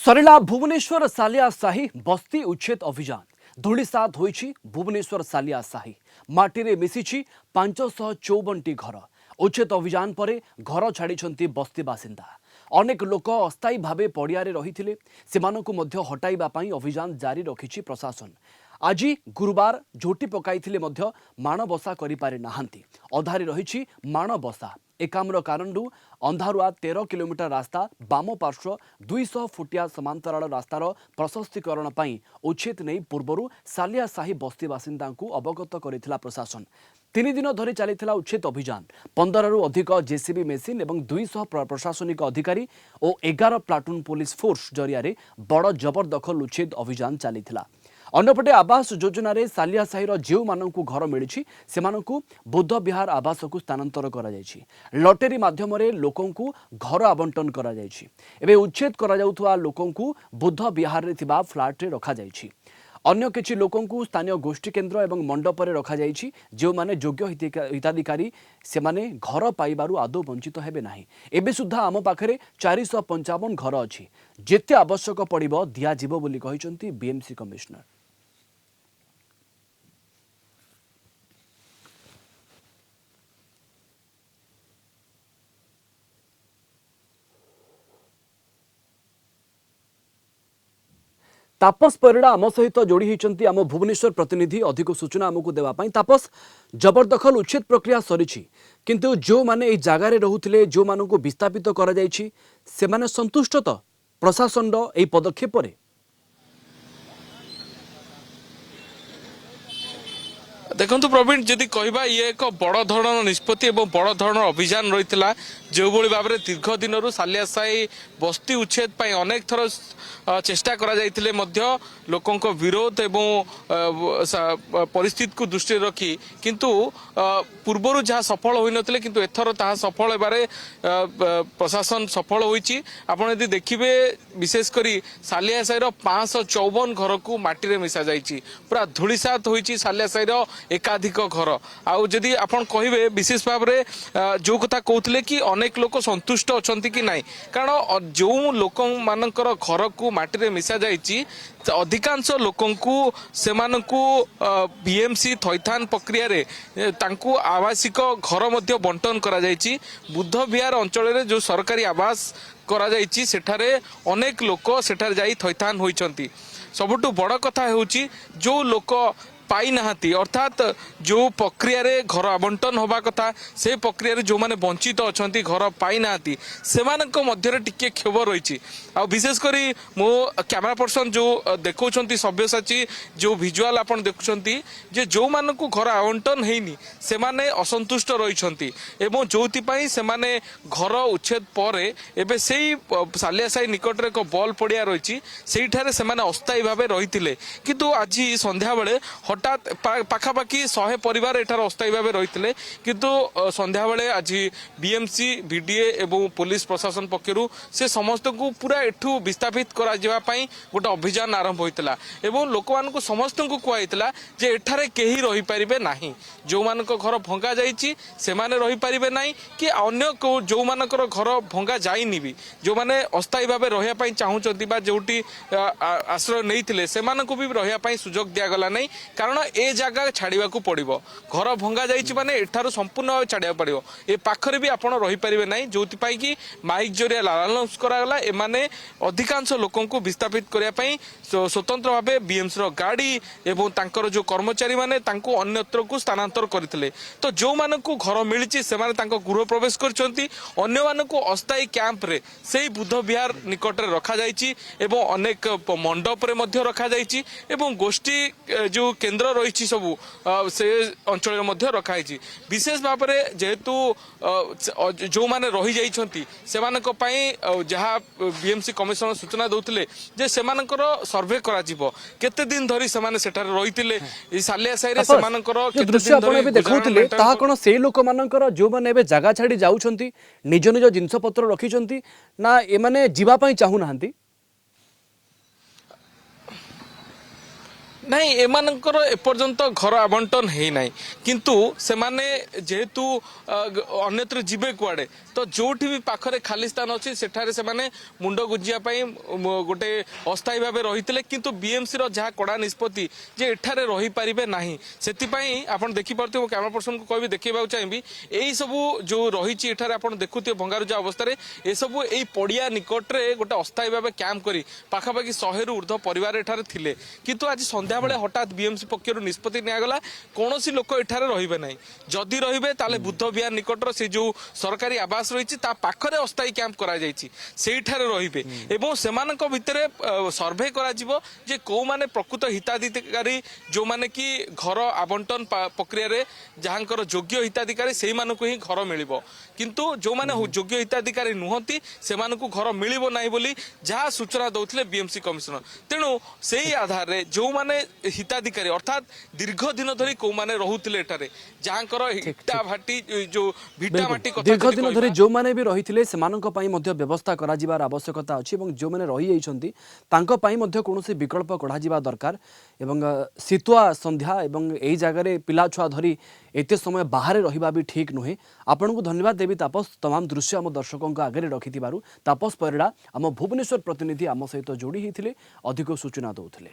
सरिला भुवनेश्वर सालिया साही बस्ती उच्छेद अभियान धूलिसात होईछि भुवनेश्वर सालिया साही माटी मिशिछि 554 घर उच्छेद अभियान पर घर छाड़ी बस्ती बासिंदा अनेक लोक अस्थायी भावे पड़ियारे रहिथिले सेमानकु मध्य हटाइबा पई अभियान जारी रखिछि प्रशासन। आज गुरुवार झोटी पकाइथिले मध्य माणबसा करि पारि नाहांती अधारी रहिछि माणबसा एकाम्र कारणु अंधारुआ 13 किलोमीटर रास्ता बाम पार्श्व 200 फुटिया समांतराल रास्तार प्रशस्तीकरण पई उच्छेद नहीं पूर्वरु सालिया साही बस्ती बासिंदा अवगत करिथिला प्रशासन। 3 दिन धरी चलिथिला उच्छेद अभियान 15 रु अधिक जेसीबी मेसिन एवं 200 प्रशासनिक अधिकारी और 11 प्लाटून पुलिस फोर्स जरिया बड़ जबरदखल उच्छेद अभियान चलिथिला। अन्यपटे आवास योजना रे सालिया साहीर जो मानकु घर मिली से बुद्ध विहार आवास को स्थानांतर करा जायछि। लटेरी माध्यम रे लोकंकु घर आवंटन करा जायछि। एबे उच्छेद करा जाउथवा लोकंकु बुद्ध विहार रे थिबा फ्लैट रे रखा जायछि। अन्य किछि लोकंकु स्थानीय गोष्ठी केन्द्र एवं मंडप रे रखा जायछि। जो माने योग्य हिताधिकारी से माने घर पाइबारु आदौ वंचित हेबे नाही। एबे सुद्धा आम पाखरे 455 घर अछि जेते आवश्यक पड़िबो दिया जिवो बोली कहिसंती बीएमसी कमिश्नर। तापस परिड़ा आम सहित जोड़ी होती आम भुवनेश्वर प्रतिनिधि अधिक सूचना आमको देवाई। तापस जबरदखल उच्छेद प्रक्रिया सरी किंतु जो माने ए जगार रोते जो मानू विस्थापित कर संतुष्ट तो प्रशासन ए पदक्षेप रे? देखु प्रवीण जदि कहवा ये एक बड़ धरण निष्पत्ति और बड़ धरण अभियान रही है जो भाव में दीर्घ दिन सालिया साही बस्ती उच्छेद पर अनेक थर चेष्टा करा जाइथिले मध्य लोकों को विरोध एवं परिस्थिति को दृष्टि रखी किंतु पूर्वर जहाँ सफल होई नथिले किंतु एथर ताहा सफल हेबारे प्रशासन सफल होईची। आपण यदि देखिबे विशेष करी सालिया साहीर 554 घर को माटी रे मिसा जाइची पूरा धूलिसात होईची सालिया साहीर एकाधिक घर। आउ जदि आपण कहिबे विशेष भाव में जो कथा कहउथिले कि अनेक लोक संतुष्ट अछंती कि नाही कारण जो लोक मानकर घर को माटी रे मिसा जाइची अधिकांश लोकंकु सेमानकु बीएमसी थैथान प्रक्रिया रे तांकु आवासिक घर मध्य बंटन करा जाइची। बुद्ध विहार अंचल रे जो सरकारी आवास करा जाइची सेठारे अनेक लोक सेठारे जाई थैथान होइचंती। सबुठु बड़ कथा हेउची जो लोक पाई नाहांती अर्थात जो प्रक्रिया रे घर आवंटन होबा कथा से प्रक्रिया रे जो माने वंचित अछंती घर पाई नाहांती सेमानक मध्य रे टिके क्षोभ रहिछि। आ विशेष करी मो कैमरा पर्सन जो देखौछंती सभ्यसाची जो विजुअल आपण देखुछंती जे जो मानकु घर आवंटन हेइनी से माने असंतुष्ट रहिछंती एवं जोति पई से माने घर उच्छेद परे एबे सेही सालिया साही निकट रे एक बॉल पड़िया रहिछि सेहीठारे से माने अस्थायी भाबे रहिथिले किंतु आज संध्या बेले हठात पाखापाखि 100 परिवार एठार अस्थायी भाव रही किंतु संध्या बेले आज बीएमसी बीडीए एवं पुलिस प्रशासन पक्षर से समस्त को पूरा एठू विस्थापित करा जिबा पई गोटे अभियान आरंभ होइतला एवं लोक मानकु समस्त को कुआइतला जे एठारे केही रही परिबे नाही जो मानक घर भंगा जाईची से माने रही परिबे नाही कि अन्य को जो मानकर घर भंगा जाईनी भी जो माने अस्थायी भाव रहिया पई चाहुचंती बा जोटी आश्रय नैथिले से मानकु भी रहिया पई सुजोग दिया गला नाही कारण ए जगह छाड़ा पड़ो घर भंगा जाइए माने एठार संपूर्ण भाव छाड़ा पड़ो ए पाखरे भी आपड़ रही पारे ना जो कि माइक जरिया लालांस करागला एमाने अधिकांश लोकों को विस्थापित करने स्वतंत्र भाव बीएमसी गाड़ी एवं तांकर जो कर्मचारी माने तांको अन्यत्र को स्थानांतर करथिले तो जो मानकु घर मिली से गृह प्रवेश करछंती अन्य मानकु अस्थायी कैंप रे सेही बुद्ध विहार निकट रे रखा जाइछि एवं अनेक मंडप रे मध्य रखा जाइछि एवं गोष्ठी जो केन्द्र रही सबू से अंचल मध्य रखाई विशेष भाव में जेहेतु जो माने रही जाइछंती सेमानक पई जहाँ बीएमसी कमिशनर सूचना दउथिले जे सेमानकर सर्वे करा जिवो केते दिन धरी सेमाने सेठारे रहितिले ई सालिया साही रे सेमानकर केते दिन धरी देखौथिले ताहा कोन से लोक मानकर जो माने एबे जागा छाडी जाउछंती निज निज जिंस पत्र रखिछंती ना ए माने जीवा पई चाहू नाहंती? ନାଇଁ ଏମାନଙ୍କର ଏପର୍ଯ୍ୟନ୍ତ ଘର ଆବଣ୍ଟନ ହେଇନାହିଁ କିନ୍ତୁ ସେମାନେ ଯେହେତୁ ଅନ୍ୟତ୍ର ଯିବେ କୁଆଡ଼େ ତ ଯୋଉଠି ବି ପାଖରେ ଖାଲି ସ୍ଥାନ ଅଛି ସେଠାରେ ସେମାନେ ମୁଣ୍ଡ ଗୁଞ୍ଜିବା ପାଇଁ ଗୋଟେ ଅସ୍ଥାୟୀ ଭାବେ ରହିଥିଲେ କିନ୍ତୁ ବିଏମସିର ଯାହା କଡ଼ା ନିଷ୍ପତ୍ତି ଯେ ଏଠାରେ ରହିପାରିବେ ନାହିଁ ସେଥିପାଇଁ ଆପଣ ଦେଖିପାରୁଥିବେ ମୁଁ କ୍ୟାମେରା ପର୍ସନକୁ କହିବି ଦେଖେଇବାକୁ ଚାହିଁବି ଏଇସବୁ ଯେଉଁ ରହିଛି ଏଠାରେ ଆପଣ ଦେଖୁଥିବେ ଭଙ୍ଗାରୁଜା ଅବସ୍ଥାରେ ଏସବୁ ଏଇ ପଡ଼ିଆ ନିକଟରେ ଗୋଟେ ଅସ୍ଥାୟୀ ଭାବେ କ୍ୟାମ୍ପ କରି ପାଖାପାଖି 100ରୁ ଉର୍ଦ୍ଧ୍ୱ ପରିବାର ଏଠାରେ ଥିଲେ କିନ୍ତୁ ଆଜି ସନ୍ଧ୍ୟାବେଳେ ହଠାତ୍ ବିଏମସି ପକ୍ଷରୁ ନିଷ୍ପତ୍ତି ନିଆଗଲା କୌଣସି ଲୋକ ଏଠାରେ ରହିବେ ନାହିଁ ଯଦି ରହିବେ ତାହେଲେ ବୁଦ୍ଧ ବିହାର ନିକଟର ସେ ଯେଉଁ ସରକାରୀ ଆବାସ ରହିଛି ତା ପାଖରେ ଅସ୍ଥାୟୀ କ୍ୟାମ୍ପ କରାଯାଇଛି ସେଇଠାରେ ରହିବେ ଏବଂ ସେମାନଙ୍କ ଭିତରେ ସର୍ଭେ କରାଯିବ ଯେ କୋଉମାନେ ପ୍ରକୃତ ହିତାଧିକାରୀ ଯେଉଁମାନେ କି ଘର ଆବଣ୍ଟନ ପ୍ରକ୍ରିୟାରେ ଯାହାଙ୍କର ଯୋଗ୍ୟ ହିତାଧିକାରୀ ସେଇମାନଙ୍କୁ ହିଁ ଘର ମିଳିବ କିନ୍ତୁ ଯେଉଁମାନେ ଯୋଗ୍ୟ ହିତାଧିକାରୀ ନୁହନ୍ତି ସେମାନଙ୍କୁ ଘର ମିଳିବ ନାହିଁ ବୋଲି ଯାହା ସୂଚନା ଦେଉଥିଲେ ବିଏମସି କମିଶନର ତେଣୁ ସେଇ ଆଧାରରେ ଯେଉଁମାନେ ହିତାଧିକାରୀ ଅର୍ଥାତ୍ ଦୀର୍ଘ ଦିନ ଧରି କୋଉମାନେ ରହୁଥିଲେ ଏଠାରେ ଯାହାଙ୍କର ଇଟା ଭାଟି ଯେଉଁ ଭିଟା ମାଟି କଥା ଦୀର୍ଘ ଦିନ ଧରି ଯେଉଁମାନେ ବି ରହିଥିଲେ ସେମାନଙ୍କ ପାଇଁ ମଧ୍ୟ ବ୍ୟବସ୍ଥା କରାଯିବାର ଆବଶ୍ୟକତା ଅଛି ଏବଂ ଯେଉଁମାନେ ରହିଯାଇଛନ୍ତି ତାଙ୍କ ପାଇଁ ମଧ୍ୟ କୌଣସି ବିକଳ୍ପ କଢ଼ାଯିବା ଦରକାର ଏବଂ ଶୀତୁଆ ସନ୍ଧ୍ୟା ଏବଂ ଏଇ ଜାଗାରେ ପିଲାଛୁଆ ଧରି ଏତେ ସମୟ ବାହାରେ ରହିବା ବି ଠିକ୍ ନୁହେଁ ଆପଣଙ୍କୁ ଧନ୍ୟବାଦ ଦେବି ତାପସ ତମାମ ଦୃଶ୍ୟ ଆମ ଦର୍ଶକଙ୍କ ଆଗରେ ରଖିଥିବାରୁ ତାପସ ପରିଡ଼ା ଆମ ଭୁବନେଶ୍ୱର ପ୍ରତିନିଧି ଆମ ସହିତ ଯୋଡ଼ି ହୋଇଥିଲେ ଅଧିକ ସୂଚନା ଦେଉଥିଲେ।